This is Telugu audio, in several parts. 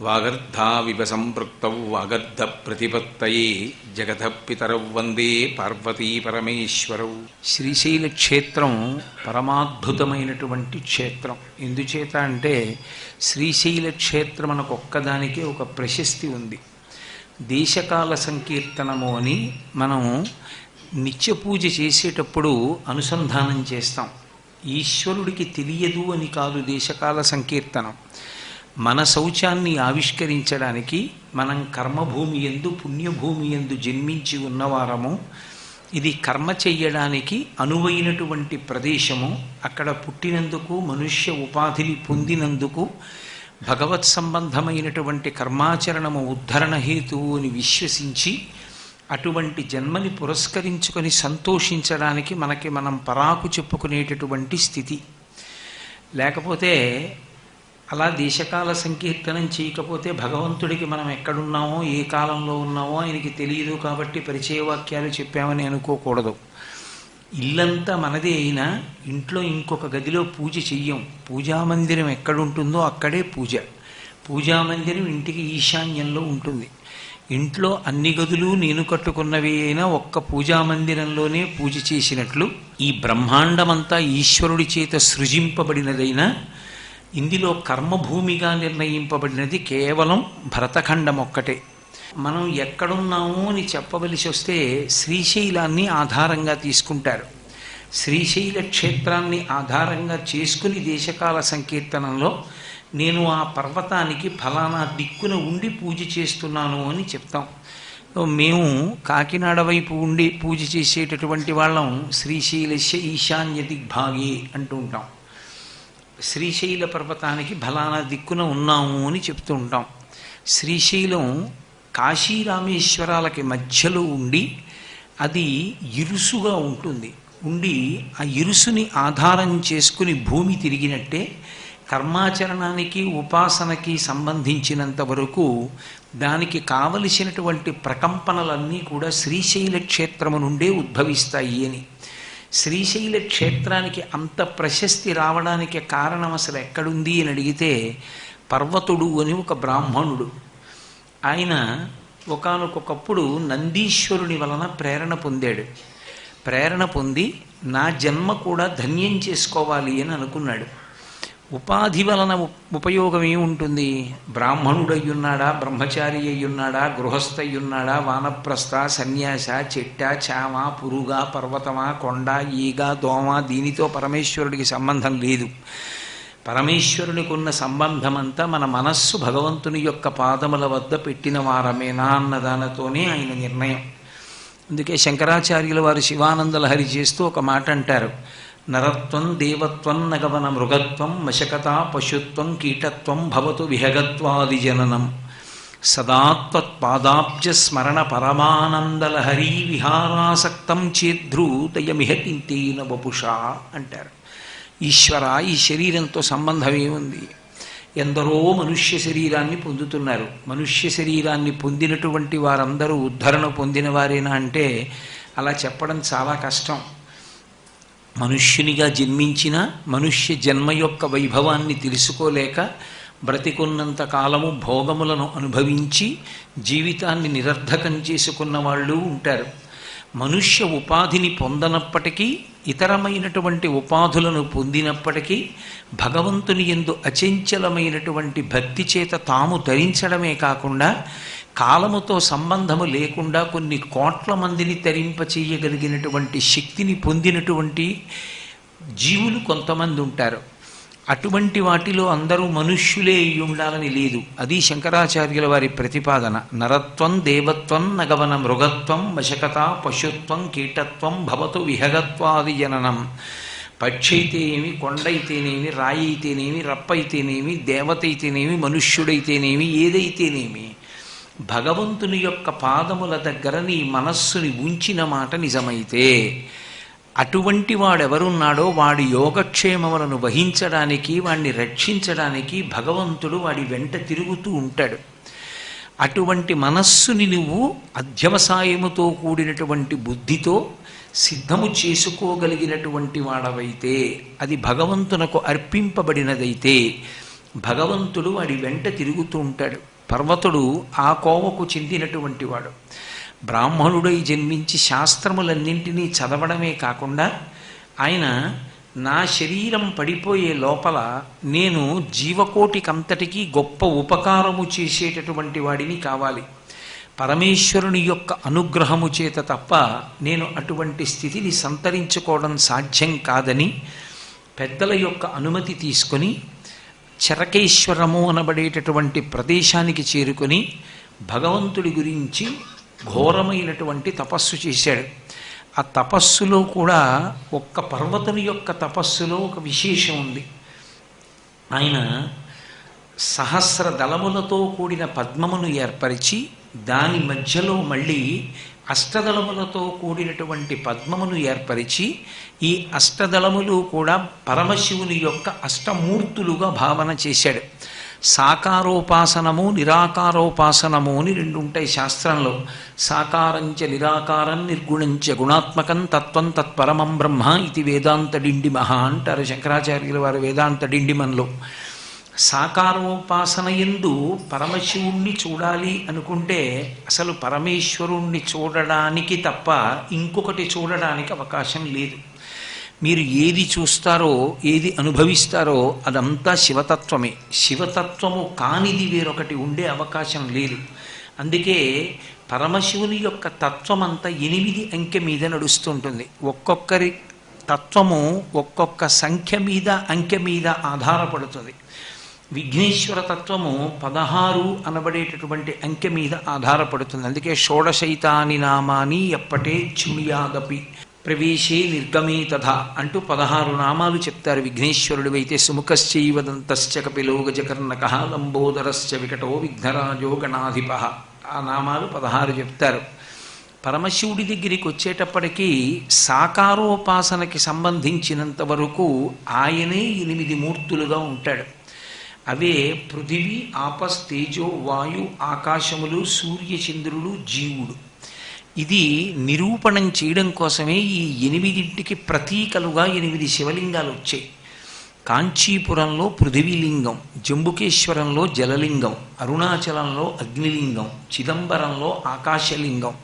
వాగర్ధావివ సంపృక్తౌ వాగర్ధ ప్రతిపత్తయే జగతః పితరౌ వందే పార్వతీ పరమేశ్వరౌ. శ్రీశైల క్షేత్రం పరమాద్భుతమైనటువంటి క్షేత్రం. ఎందుచేత అంటే శ్రీశైల క్షేత్రం మనకు ఒక్కదానికే ఒక ప్రశస్తి ఉంది. దేశకాల సంకీర్తనము అని మనం నిత్య పూజ చేసేటప్పుడు అనుసంధానం చేస్తాం. ఈశ్వరుడికి తెలియదు అని కాదు దేశకాల సంకీర్తనం. మన శౌచాన్ని ఆవిష్కరించడానికి మనం కర్మభూమి యందు పుణ్యభూమి యందు జన్మించి ఉన్నవారము. ఇది కర్మ చెయ్యడానికి అనువైనటువంటి ప్రదేశము. అక్కడ పుట్టినందుకు మనుష్య ఉపాధిని పొందినందుకు భగవత్ సంబంధమైనటువంటి కర్మాచరణము ఉద్ధరణ హేతువు అని విశ్వసించి అటువంటి జన్మని పురస్కరించుకొని సంతోషించడానికి మనకి మనం పరాకు చెప్పుకునేటటువంటి స్థితి. లేకపోతే అలా దేశకాల సంకీర్తనం చేయకపోతే భగవంతుడికి మనం ఎక్కడున్నామో ఏ కాలంలో ఉన్నామో ఆయనకి తెలియదు కాబట్టి పరిచయ వాక్యాలు చెప్పామని అనుకోకూడదు. ఇల్లంతా మనదే అయినా ఇంట్లో ఇంకొక గదిలో పూజ చెయ్యం. పూజామందిరం ఎక్కడుంటుందో అక్కడే పూజ. పూజామందిరం ఇంటికి ఈశాన్యంలో ఉంటుంది. ఇంట్లో అన్ని గదులు నేను కట్టుకున్నవి అయినా ఒక్క పూజామందిరంలోనే పూజ చేసినట్లు ఈ బ్రహ్మాండమంతా ఈశ్వరుడి చేత సృజింపబడినదైనా ఇందులో కర్మభూమిగా నిర్ణయింపబడినది కేవలం భరతఖండం ఒక్కటే. మనం ఎక్కడున్నామో అని చెప్పవలసి వస్తే శ్రీశైలాన్ని ఆధారంగా తీసుకుంటారు. శ్రీశైల క్షేత్రాన్ని ఆధారంగా చేసుకుని దేశకాల సంకీర్తనంలో నేను ఆ పర్వతానికి ఫలానా దిక్కున ఉండి పూజ చేస్తున్నాను అని చెప్తాం. మేము కాకినాడ వైపు ఉండి పూజ చేసేటటువంటి వాళ్ళం శ్రీశైలస్య ఈశాన్య దిగ్భాగే అంటూ ఉంటాం. శ్రీశైల పర్వతానికి ఫలానా దిక్కున ఉన్నాము అని చెప్తూ ఉంటాం. శ్రీశైలం కాశీరామేశ్వరాలకి మధ్యలో ఉండి అది ఇరుసుగా ఉంటుంది. ఉండి ఆ ఇరుసుని ఆధారం చేసుకుని భూమి తిరిగినట్టే కర్మాచరణానికి ఉపాసనకి సంబంధించినంత వరకు దానికి కావలసినటువంటి ప్రకంపనలన్నీ కూడా శ్రీశైల క్షేత్రము నుండే ఉద్భవిస్తాయి అని. శ్రీశైల క్షేత్రానికి అంత ప్రశస్తి రావడానికి కారణం అసలు ఎక్కడుంది అని అడిగితే పర్వతుడు అని ఒక బ్రాహ్మణుడు, ఆయన ఒకానొకప్పుడు నందీశ్వరుని వలన ప్రేరణ పొందాడు. ప్రేరణ పొంది నా జన్మ కూడా ధన్యం చేసుకోవాలి అని అనుకున్నాడు. ఉపాధి వలన ఉపయోగం ఏముంటుంది? బ్రాహ్మణుడయ్యున్నాడా, బ్రహ్మచారి అయ్యున్నాడా, గృహస్థ అయ్యున్నాడా, వానప్రస్థ, సన్యాస, చెట్ట, చామ, పురుగా, పర్వతమా, కొండ, ఈగ, దోమ, దీనితో పరమేశ్వరుడికి సంబంధం లేదు. పరమేశ్వరునికి ఉన్న సంబంధం అంతా మన మనస్సు భగవంతుని యొక్క పాదముల వద్ద పెట్టిన వారమేనా అన్నదానతోనే ఆయన నిర్ణయం. అందుకే శంకరాచార్యుల వారు శివానందలహరి చేస్తూ ఒక మాట అంటారు: నరత్వం దేవత్వం నగవన మృగత్వం మశకత పశుత్వం కీటత్వం భవతు విహగత్వాది జననం సదాత్వత్పాదాబ్జ స్మరణ పరమానందలహరీ విహారాసక్తం చేద్రూతయమిహకింతేన వపుషా అంటారు. ఈశ్వర, ఈ శరీరంతో సంబంధం ఏముంది? ఎందరో మనుష్య శరీరాన్ని పొందుతున్నారు. మనుష్య శరీరాన్ని పొందినటువంటి వారందరూ ఉద్ధరణ పొందిన వారేనా అంటే అలా చెప్పడం చాలా కష్టం. మనుష్యునిగా జన్మించిన మనుష్య జన్మ యొక్క వైభవాన్ని తెలుసుకోలేక బ్రతికున్నంత కాలము భోగములను అనుభవించి జీవితాన్ని నిరర్ధకం చేసుకున్న వాళ్ళు ఉంటారు. మనుష్య ఉపాధిని పొందనప్పటికీ ఇతరమైనటువంటి ఉపాధులను పొందినప్పటికీ భగవంతుని యందు అచంచలమైనటువంటి భక్తి చేత తాము ధరించడమే కాకుండా కాలముతో సంబంధము లేకుండా కొన్ని కోట్ల మందిని తరింపచేయగలిగినటువంటి శక్తిని పొందినటువంటి జీవులు కొంతమంది ఉంటారు. అటువంటి వాటిలో అందరూ మనుష్యులే అయి ఉండాలని లేదు. అది శంకరాచార్యుల వారి ప్రతిపాదన. నరత్వం దేవత్వం నగవన మృగత్వం వశకత పశుత్వం కీటత్వం భవతు విహగత్వాది జననం. పక్షి అయితేనేమి, కొండ అయితేనేమి, రాయి అయితేనేమి, రప్ప అయితేనేమి, దేవత అయితేనేమి, మనుష్యుడైతేనేమి, ఏదైతేనేమి భగవంతుని యొక్క పాదముల దగ్గర నీ మనస్సుని ఉంచిన మాట నిజమైతే అటువంటి వాడెవరున్నాడో వాడి యోగక్షేమములను వహించడానికి, వాడిని రక్షించడానికి భగవంతుడు వాడి వెంట తిరుగుతూ ఉంటాడు. అటువంటి మనస్సుని నువ్వు అధ్యవసాయముతో కూడినటువంటి బుద్ధితో సిద్ధము చేసుకోగలిగినటువంటి వాడవైతే, అది భగవంతునకు అర్పింపబడినదైతే భగవంతుడు వాడి వెంట తిరుగుతూ ఉంటాడు. పర్వతుడు ఆ కోవకు చెందినటువంటి వాడు. బ్రాహ్మణుడై జన్మించి శాస్త్రములన్నింటినీ చదవడమే కాకుండా ఆయన నా శరీరం పడిపోయే లోపల నేను జీవకోటికంతటికీ గొప్ప ఉపకారము చేసేటటువంటి వాడిని కావాలి, పరమేశ్వరుని యొక్క అనుగ్రహము చేత తప్ప నేను అటువంటి స్థితిని సంతరించుకోవడం సాధ్యం కాదని పెద్దల యొక్క అనుమతి తీసుకొని చరకేశ్వరము అనబడేటటువంటి ప్రదేశానికి చేరుకొని భగవంతుడి గురించి ఘోరమైనటువంటి తపస్సు చేశాడు. ఆ తపస్సులో కూడా ఒక్క పర్వతుని యొక్క తపస్సులో ఒక విశేషం ఉంది. ఆయన సహస్ర దళములతో కూడిన పద్మమును ఏర్పరిచి దాని మధ్యలో మళ్ళీ అష్టదళములతో కూడినటువంటి పద్మమును ఏర్పరిచి ఈ అష్టదళములు కూడా పరమశివుని యొక్క అష్టమూర్తులుగా భావన చేశాడు. సాకారోపాసనము నిరాకారోపాసనము అని రెండు ఉంటాయి శాస్త్రంలో. సాకారంచ నిరాకారం నిర్గుణంచ గుణాత్మకం తత్వం తత్పరమం బ్రహ్మ ఇది వేదాంత డిండిమహ అంటారు శంకరాచార్యుల వారు వేదాంత డిండిమన్లో. సాకారోపాసన యందు పరమశివుణ్ణి చూడాలి అనుకుంటే అసలు పరమేశ్వరుణ్ణి చూడడానికి తప్ప ఇంకొకటి చూడడానికి అవకాశం లేదు. మీరు ఏది చూస్తారో ఏది అనుభవిస్తారో అదంతా శివతత్వమే. శివతత్వము కానిది వేరొకటి ఉండే అవకాశం లేదు. అందుకే పరమశివుని యొక్క తత్వం అంతా 8 అంకె మీద నడుస్తుంటుంది. ఒక్కొక్కరి తత్వము ఒక్కొక్క సంఖ్య మీద అంకె మీద ఆధారపడుతుంది. విఘ్నేశ్వర తత్వము 16 అనబడేటటువంటి అంకె మీద ఆధారపడుతుంది. అందుకే షోడశైతాని నామాని ఎప్పటే చుణియాదపి ప్రవేశే నిర్గమే తథా అంటూ 16 నామాలు చెప్తారు. విఘ్నేశ్వరుడు అయితే సుముఖశ్చైవదంతశ్చ కపిలో గజకర్ణక లంబోదరశ్చ వికటో విఘ్నరాజో గణాధిప, ఆ నామాలు 16 చెప్తారు. పరమశివుడి దగ్గరికి వచ్చేటప్పటికీ సాకారోపాసనకి సంబంధించినంత వరకు ఆయనే 8 మూర్తులుగా ఉంటాడు. అవే పృథివీ ఆపస్ తేజో వాయు ఆకాశములు సూర్యచంద్రులు జీవుడు. ఇది నిరూపణం చేయడం కోసమే ఈ 8ంటికి ప్రతీకలుగా 8 శివలింగాలు వచ్చాయి. కాంచీపురంలో పృథివీలింగం, జంబుకేశ్వరంలో జలలింగం, అరుణాచలంలో అగ్నిలింగం, చిదంబరంలో ఆకాశలింగం,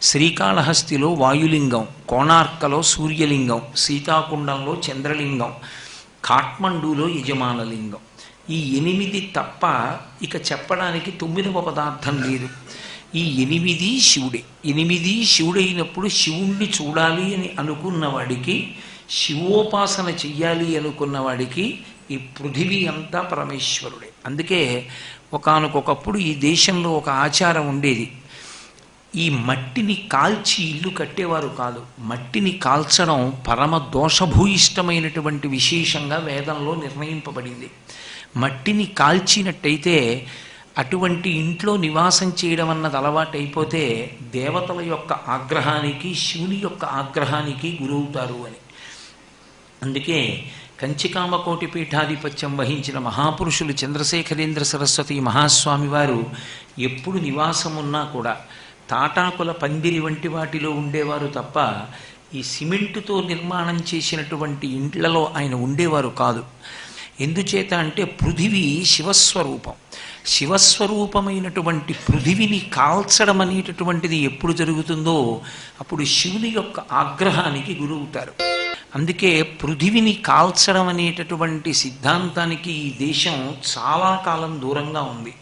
శ్రీకాళహస్తిలో వాయులింగం, కోణార్కలో సూర్యలింగం, సీతాకుండంలో చంద్రలింగం, కాఠ్మండూలో యజమానలింగం. ఈ 8 తప్ప ఇక చెప్పడానికి 9వ పదార్థం లేదు. ఈ 8 శివుడే. 8 శివుడైనప్పుడు శివుణ్ణి చూడాలి అని అనుకున్నవాడికి, శివోపాసన చెయ్యాలి అనుకున్నవాడికి ఈ పృథివీ అంతా పరమేశ్వరుడే. అందుకే ఒకానొకప్పుడు ఈ దేశంలో ఒక ఆచారం ఉండేది. ఈ మట్టిని కాల్చి ఇల్లు కట్టేవారు కాదు. మట్టిని కాల్చడం పరమ దోషభూయిష్టమైనటువంటి విశేషంగా వేదంలో నిర్ణయింపబడింది. మట్టిని కాల్చినట్టయితే అటువంటి ఇంట్లో నివాసం చేయడం అన్నది అలవాటైపోతే దేవతల యొక్క ఆగ్రహానికి శివుని యొక్క ఆగ్రహానికి గురవుతారు అని. అందుకే కంచికామకోటి పీఠాధిపత్యం వహించిన మహాపురుషులు చంద్రశేఖరేంద్ర సరస్వతి మహాస్వామి వారు ఎప్పుడు నివాసం ఉన్నా కూడా తాటాకుల పందిరి వంటి వాటిలో ఉండేవారు తప్ప ఈ సిమెంటుతో నిర్మాణం చేసినటువంటి ఇంట్లలో ఆయన ఉండేవారు కాదు. ఎందుచేత అంటే పృథివీ శివస్వరూపం. శివస్వరూపమైనటువంటి పృథివిని కాల్చడం అనేటటువంటిది ఎప్పుడు జరుగుతుందో అప్పుడు శివుని యొక్క ఆగ్రహానికి గురవుతారు. అందుకే పృథివిని కాల్చడం అనేటటువంటి సిద్ధాంతానికి ఈ దేశం చాలా కాలం దూరంగా ఉంది.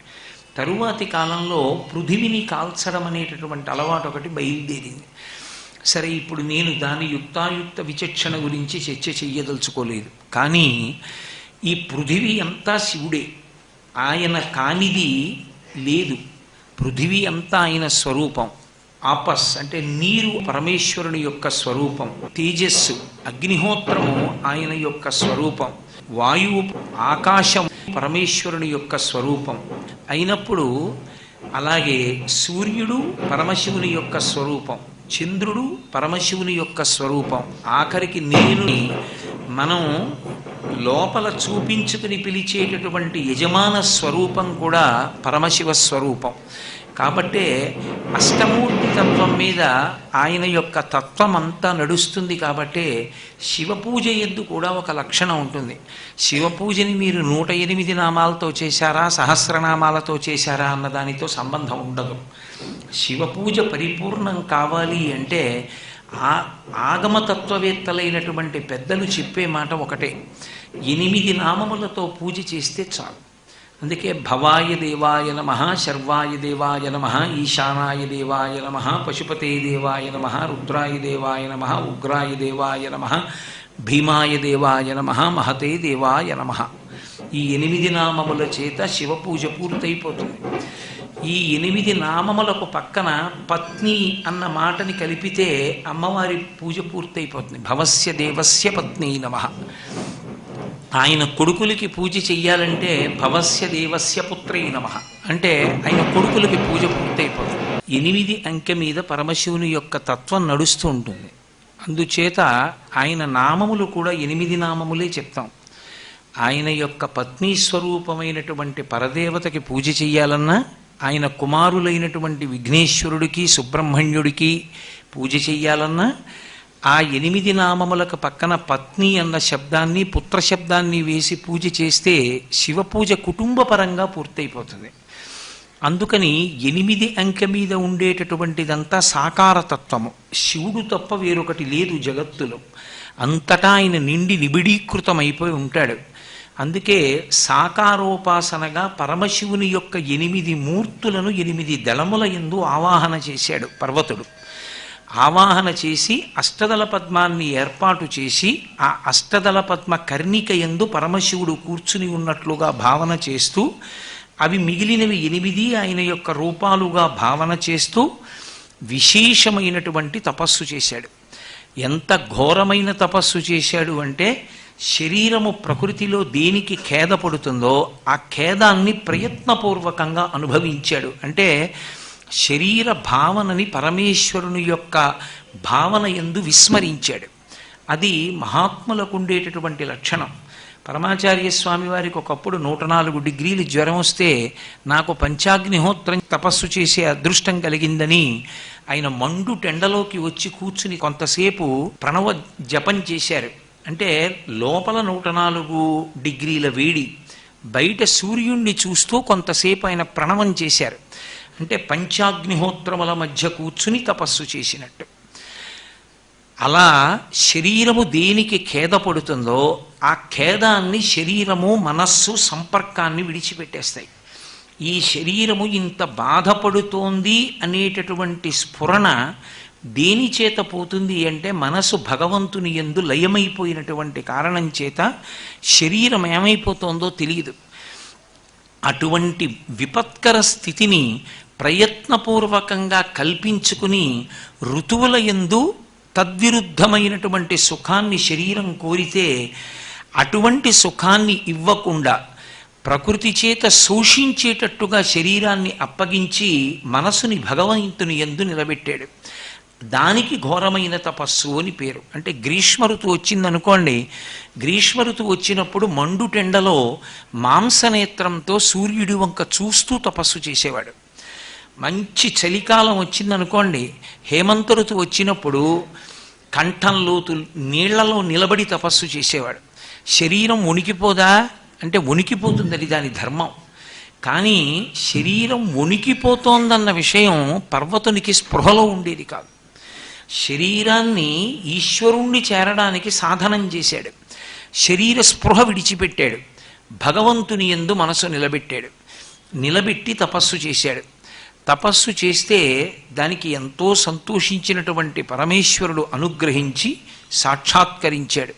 తరువాతి కాలంలో పృథివిని కాల్చడం అనేటటువంటి అలవాటు ఒకటి బయలుదేరింది. సరే, ఇప్పుడు నేను దాని యుక్తాయుక్త విచక్షణ గురించి చర్చ చెయ్యదలుచుకోలేదు. కానీ ఈ పృథివీ అంతా శివుడే. ఆయన కానిది లేదు. పృథివీ అంతా ఆయన స్వరూపం. ఆపస్ అంటే నీరు పరమేశ్వరుని యొక్క స్వరూపం. తేజస్సు అగ్నిహోత్రము ఆయన యొక్క స్వరూపం. వాయువు ఆకాశం పరమేశ్వరుని యొక్క స్వరూపం అయినప్పుడు, అలాగే సూర్యుడు పరమశివుని యొక్క స్వరూపం, చంద్రుడు పరమశివుని యొక్క స్వరూపం. ఆఖరికి నేను మనం లోపల చూపించుకుని పిలిచేటటువంటి యజమాన స్వరూపం కూడా పరమశివ స్వరూపం. కాబట్టే అష్టమూర్తి తత్వం మీద ఆయన యొక్క తత్వం అంతా నడుస్తుంది. కాబట్టే శివపూజ యందు కూడా ఒక లక్షణం ఉంటుంది. శివపూజని మీరు 108 నామాలతో చేశారా, సహస్రనామాలతో చేశారా అన్నదానితో సంబంధం ఉండదు. శివపూజ పరిపూర్ణం కావాలి అంటే ఆగమతత్వవేత్తలైనటువంటి పెద్దలు చెప్పే మాట ఒకటే, 8 నామములతో పూజ చేస్తే చాలు. అందుకే భవాయ దేవాయ నమః, శర్వాయ దేవాయ నమః, ఈశానాయ దేవాయ నమః, పశుపతే దేవాయ నమః, రుద్రాయ దేవాయ నమః, ఉగ్రాయ దేవాయ నమః, భీమాయ దేవాయ నమః, మహతే దేవాయ నమః. ఈ 8 నామముల చేత శివపూజ పూర్తయిపోతుంది. ఈ 8 నామములకు పక్కన పత్ని అన్న మాటని కలిపితే అమ్మవారి పూజ పూర్తయిపోతుంది. భవస్య దేవస్య పత్ని నమః. ఆయన కొడుకులకి పూజ చెయ్యాలంటే భవస్య దేవస్య పుత్రై నమః అంటే ఆయన కొడుకులకి పూజ పూర్తయిపోతుంది. 8 అంకె మీద పరమశివుని యొక్క తత్వం నడుస్తూ ఉంటుంది. అందుచేత ఆయన నామములు కూడా 8 నామములే చెప్తాం. ఆయన యొక్క పత్ని స్వరూపమైనటువంటి పరదేవతకి పూజ చెయ్యాలన్నా, ఆయన కుమారులైనటువంటి విఘ్నేశ్వరుడికి సుబ్రహ్మణ్యుడికి పూజ చెయ్యాలన్నా, ఆ 8 నామములకు పక్కన పత్ని అన్న శబ్దాన్ని, పుత్ర శబ్దాన్ని వేసి పూజ చేస్తే శివపూజ కుటుంబపరంగా పూర్తయిపోతుంది. అందుకని 8 అంకె మీద ఉండేటటువంటిదంతా సాకారతత్వము. శివుడు తప్ప వేరొకటి లేదు జగత్తులో. అంతటా ఆయన నిండి నిబిడీకృతమైపోయి ఉంటాడు. అందుకే సాకారోపాసనగా పరమశివుని యొక్క 8 మూర్తులను 8 దళముల యందు ఆవాహన చేశాడు పర్వతుడు. ఆవాహన చేసి అష్టదళ పద్మాన్ని ఏర్పాటు చేసి ఆ అష్టదళ పద్మ కర్ణిక యందు పరమశివుడు కూర్చుని ఉన్నట్లుగా భావన చేస్తూ, అవి మిగిలినవి 8 ఆయన యొక్క రూపాలుగా భావన చేస్తూ విశేషమైనటువంటి తపస్సు చేశాడు. ఎంత ఘోరమైన తపస్సు చేశాడు అంటే, శరీరము ప్రకృతిలో దేనికి ఖేద పడుతుందో ఆ ఖేదాన్ని ప్రయత్నపూర్వకంగా అనుభవించాడు. అంటే శరీర భావనని పరమేశ్వరుని యొక్క భావన యందు విస్మరించాడు. అది మహాత్ములకు ఉండేటటువంటి లక్షణం. పరమాచార్య స్వామి వారికి ఒకప్పుడు 104 డిగ్రీలు జ్వరం వస్తే నాకు పంచాగ్నిహోత్రం తపస్సు చేసే అదృష్టం కలిగిందని ఆయన మండు టెండలోకి వచ్చి కూర్చుని కొంతసేపు ప్రణవ జపం చేశారు. అంటే లోపల 104 డిగ్రీల వేడి, బయట సూర్యుణ్ణి చూస్తూ కొంతసేపు ఆయన ప్రణవం చేశారు. అంటే పంచాగ్నిహోత్రముల మధ్య కూర్చుని తపస్సు చేసినట్టు. అలా శరీరము దేనికి ఖేదపడుతుందో ఆ ఖేదాన్ని శరీరము మనస్సు సంపర్కాన్ని విడిచిపెట్టేస్తాయి. ఈ శరీరము ఇంత బాధపడుతోంది అనేటటువంటి స్ఫురణ దేని చేత పోతుంది అంటే, మనసు భగవంతుని యందు లయమైపోయినటువంటి కారణం చేత శరీరం ఏమైపోతుందో తెలియదు. అటువంటి విపత్కర స్థితిని ప్రయత్నపూర్వకంగా కల్పించుకుని ఋతువుల యందు తద్విరుద్ధమైనటువంటి సుఖాన్ని శరీరం కోరితే అటువంటి సుఖాన్ని ఇవ్వకుండా ప్రకృతి చేత శోషించేటట్టుగా శరీరాన్ని అప్పగించి మనసుని భగవంతుని యందు నిలబెట్టాడు. దానికి ఘోరమైన తపస్సు అని పేరు. అంటే గ్రీష్మ ఋతువు వచ్చిందనుకోండి, గ్రీష్మ ఋతువు వచ్చినప్పుడు మండుటెండలో మాంసనేత్రంతో సూర్యుడి వంక చూస్తూ తపస్సు చేసేవాడు. మంచి చలికాలం వచ్చిందనుకోండి, హేమంత ఋతువు వచ్చినప్పుడు కంఠంలోతు నీళ్లలో నిలబడి తపస్సు చేసేవాడు. శరీరం వణికిపోదా అంటే వణికిపోతుంది, అది దాని ధర్మం. కానీ శరీరం వణికిపోతోందన్న విషయం పర్వతునికి స్పృహలో ఉండేది కాదు. శరీరాన్ని ఈశ్వరుణ్ణి చేరడానికి సాధనం చేశాడు. శరీర స్పృహ విడిచిపెట్టాడు. భగవంతుని యందు మనసు నిలబెట్టాడు. నిలబెట్టి తపస్సు చేశాడు. తపస్సు చేస్తే దానికి ఎంతో సంతోషించినటువంటి పరమేశ్వరుడు అనుగ్రహించి సాక్షాత్కరించాడు.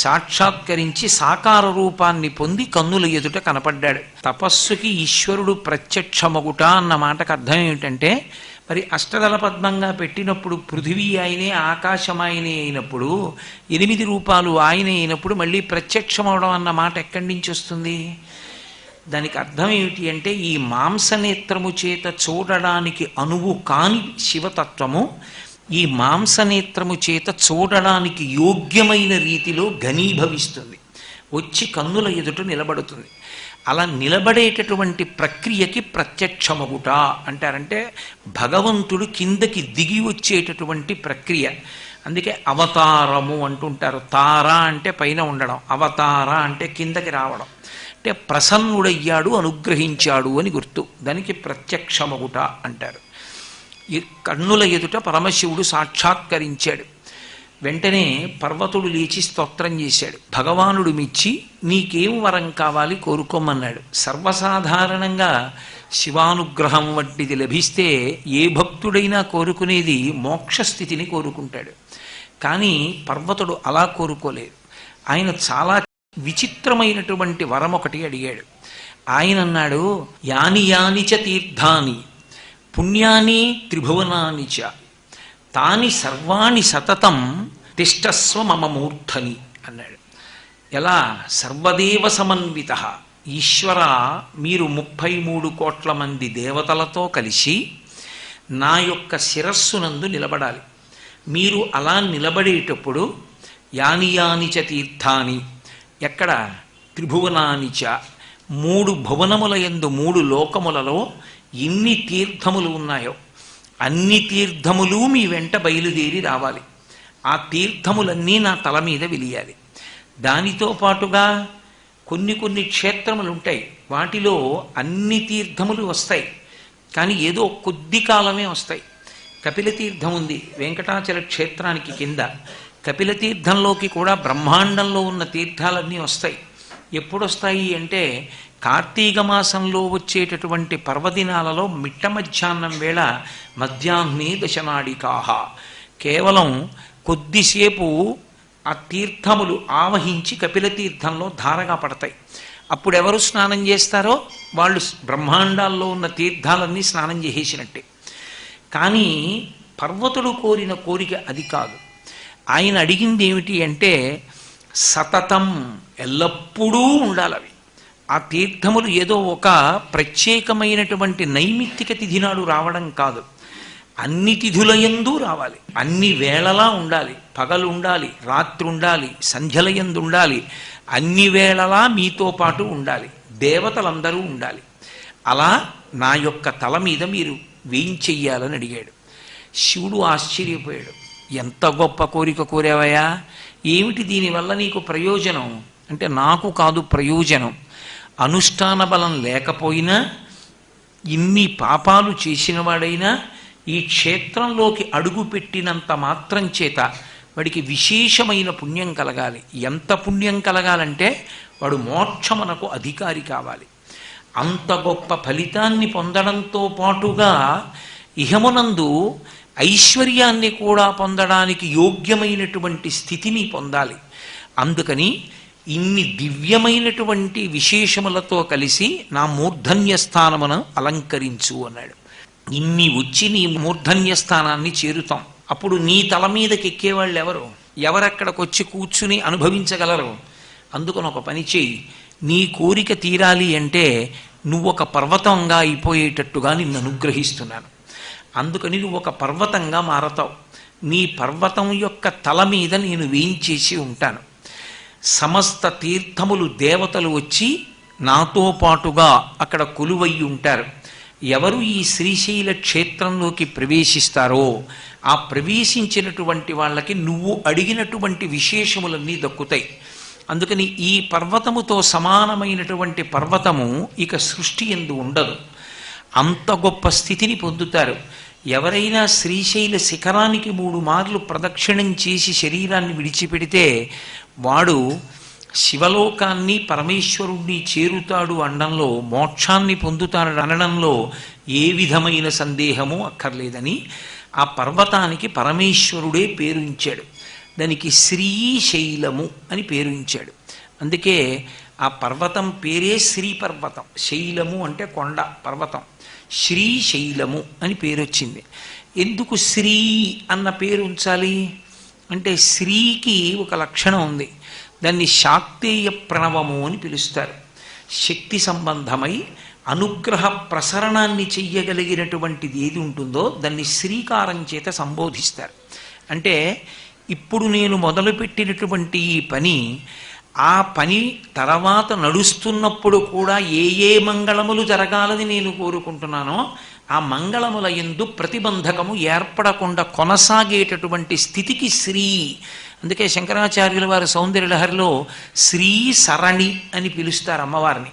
సాక్షాత్కరించి సాకార రూపాన్ని పొంది కన్నుల ఎదుట కనపడ్డాడు. తపస్సుకి ఈశ్వరుడు ప్రత్యక్షమగుట అన్న మాటకు అర్థం ఏమిటంటే, మరి అష్టదళ పద్మంగా పెట్టినప్పుడు పృథివీ ఆయనే, ఆకాశం ఆయనే అయినప్పుడు, 8 రూపాలు ఆయనే అయినప్పుడు మళ్ళీ ప్రత్యక్షమవడం అన్న మాట ఎక్కడి నుంచి వస్తుంది? దానికి అర్థం ఏమిటి అంటే, ఈ మాంసనేత్రము చేత చూడడానికి అనువు కాని శివతత్వము ఈ మాంసనేత్రము చేత చూడడానికి యోగ్యమైన రీతిలో ఘనీభవిస్తుంది, వచ్చి కన్నుల ఎదుట నిలబడుతుంది. అలా నిలబడేటటువంటి ప్రక్రియకి ప్రత్యక్షమగుట అంటారంటే భగవంతుడు కిందకి దిగి వచ్చేటటువంటి ప్రక్రియ. అందుకే అవతారము అంటుంటారు. తార అంటే పైన ఉండడం, అవతార అంటే కిందకి రావడం. అంటే ప్రసన్నుడయ్యాడు, అనుగ్రహించాడు అని గుర్తు. దానికి ప్రత్యక్షమగుట అంటారు. ఈ కన్నుల ఎదుట పరమశివుడు సాక్షాత్కరించాడు. వెంటనే పర్వతుడు లేచి స్తోత్రం చేశాడు. భగవానుడు మెచ్చి నీకేం వరం కావాలి కోరుకోమన్నాడు. సర్వసాధారణంగా శివానుగ్రహం వంటిది లభిస్తే ఏ భక్తుడైనా కోరుకునేది మోక్షస్థితిని కోరుకుంటాడు. కానీ పర్వతుడు అలా కోరుకోలేదు. ఆయన చాలా విచిత్రమైనటువంటి వరం ఒకటి అడిగాడు. ఆయన అన్నాడు, యాని యాని చ తీర్థాని పుణ్యాని త్రిభువనాని చ తాని సర్వాణి సతతం తిష్టస్వ మమ మూర్ధని అన్నాడు. ఎలా? సర్వదేవ సమన్విత, ఈశ్వర మీరు 33 కోట్ల మంది దేవతలతో కలిసి నా యొక్క శిరస్సునందు నిలబడాలి. మీరు అలా నిలబడేటప్పుడు యాని యాని చ తీర్థాని, ఎక్కడ? త్రిభువనాని చ, 3 భువనముల యందు 3 లోకములలో ఎన్ని తీర్థములు ఉన్నాయో అన్ని తీర్థములు మీ వెంట బయలుదేరి రావాలి. ఆ తీర్థములన్నీ నా తల మీద వెలియాలి. దానితో పాటుగా కొన్ని క్షేత్రములు ఉంటాయి, వాటిలో అన్ని తీర్థములు వస్తాయి, కానీ ఏదో కొద్ది కాలమే వస్తాయి. కపిలతీర్థం ఉంది వెంకటాచల క్షేత్రానికి కింద. కపిలతీర్థంలోకి కూడా బ్రహ్మాండంలో ఉన్న తీర్థాలన్నీ వస్తాయి. ఎప్పుడు వస్తాయి అంటే కార్తీక మాసంలో వచ్చేటటువంటి పర్వదినాలలో మిట్ట మధ్యాహ్నం వేళ మధ్యాహ్నే దశనాడికాహ, కేవలం కొద్దిసేపు ఆ తీర్థములు ఆవహించి కపిలతీర్థంలో ధారగా పడతాయి. అప్పుడు ఎవరు స్నానం చేస్తారో వాళ్ళు బ్రహ్మాండాల్లో ఉన్న తీర్థాలన్నీ స్నానం చేసేసినట్టే. కానీ పర్వతుడు కోరిన కోరిక అది కాదు. ఆయన అడిగింది ఏమిటి అంటే సతతం, ఎల్లప్పుడూ ఉండాలి అవి. ఆ తీర్థములు ఏదో ఒక ప్రత్యేకమైనటువంటి నైమిత్తిక తిథి నాడు రావడం కాదు, అన్ని తిథులయందు రావాలి, అన్ని వేళలా ఉండాలి. పగలు ఉండాలి, రాత్రి ఉండాలి, సంధ్యలయందు ఉండాలి, అన్ని వేళలా మీతో పాటు ఉండాలి, దేవతలందరూ ఉండాలి. అలా నా యొక్క తల మీద మీరు వేయించెయ్యాలని అడిగాడు. శివుడు ఆశ్చర్యపోయాడు. ఎంత గొప్ప కోరిక కోరావయ్యా, ఏమిటి దీనివల్ల నీకు ప్రయోజనం అంటే, నాకు కాదు ప్రయోజనం, అనుష్ఠాన బలం లేకపోయినా ఇన్ని పాపాలు చేసినవాడైనా ఈ క్షేత్రంలోకి అడుగుపెట్టినంత మాత్రం చేత వాడికి విశేషమైన పుణ్యం కలగాలి. ఎంత పుణ్యం కలగాలంటే వాడు మోక్షమునకు అధికారి కావాలి. అంత గొప్ప ఫలితాన్ని పొందడంతో పాటుగా ఇహమునందు ఐశ్వర్యాన్ని కూడా పొందడానికి యోగ్యమైనటువంటి స్థితిని పొందాలి. అందుకని ఇన్ని దివ్యమైనటువంటి విశేషములతో కలిసి నా మూర్ధన్య స్థానమును అలంకరించు అన్నాడు. ఇన్ని వచ్చి నీ మూర్ధన్య స్థానాన్ని చేరుతాం. అప్పుడు నీ తల మీదకి ఎక్కేవాళ్ళు ఎవరు? ఎవరక్కడికి వచ్చి కూర్చుని అనుభవించగలరు? అందుకని ఒక పని చేయి, నీ కోరిక తీరాలి అంటే నువ్వు ఒక పర్వతంగా అయిపోయేటట్టుగా నిన్ను అనుగ్రహిస్తున్నాను. అందుకని నువ్వు ఒక పర్వతంగా మారతావు. నీ పర్వతం యొక్క తల మీద నేను వేయించేసి ఉంటాను. సమస్త తీర్థములు దేవతలు వచ్చి నాతో పాటుగా అక్కడ కొలువయ్యి ఉంటారు. ఎవరు ఈ శ్రీశైల క్షేత్రంలోకి ప్రవేశిస్తారో ఆ ప్రవేశించినటువంటి వాళ్ళకి నువ్వు అడిగినటువంటి విశేషములన్నీ దక్కుతాయి. అందుకని ఈ పర్వతముతో సమానమైనటువంటి పర్వతము ఇక సృష్టి యందు ఉండదు. అంత గొప్ప స్థితిని పొందుతారు. ఎవరైనా శ్రీశైల శిఖరానికి 3 మార్లు ప్రదక్షిణం చేసి శరీరాన్ని విడిచిపెడితే వాడు శివలోకాన్ని పరమేశ్వరుణ్ణి చేరుతాడు అనడంలో, మోక్షాన్ని పొందుతాడు అనడంలో ఏ విధమైన సందేహము అక్కర్లేదని ఆ పర్వతానికి పరమేశ్వరుడే పేరు ఇచ్చాడు. దానికి శ్రీశైలము అని పేరు ఇచ్చాడు. అందుకే ఆ పర్వతం పేరే శ్రీపర్వతం. శైలము అంటే కొండ, పర్వతం. శ్రీశైలము అని పేరు వచ్చింది. ఎందుకు శ్రీ అన్న పేరు ఉంచాలి అంటే, శ్రీకి ఒక లక్షణం ఉంది. దాన్ని శాక్తేయ ప్రణవము అని పిలుస్తారు. శక్తి సంబంధమై అనుగ్రహ ప్రసరణాన్ని చెయ్యగలిగినటువంటిది ఏది ఉంటుందో దాన్ని శ్రీకారం చేత సంబోధిస్తారు. అంటే ఇప్పుడు నేను మొదలుపెట్టినటువంటి ఈ పని ఆ పని తర్వాత నడుస్తున్నప్పుడు కూడా ఏ ఏ మంగళములు జరగాలని నేను కోరుకుంటున్నానో ఆ మంగళముల యందు ప్రతిబంధకము ఏర్పడకుండా కొనసాగేటటువంటి స్థితికి శ్రీ. అందుకే శంకరాచార్యుల వారు సౌందర్యలహరిలో శ్రీ సరణి అని పిలుస్తారు అమ్మవారిని.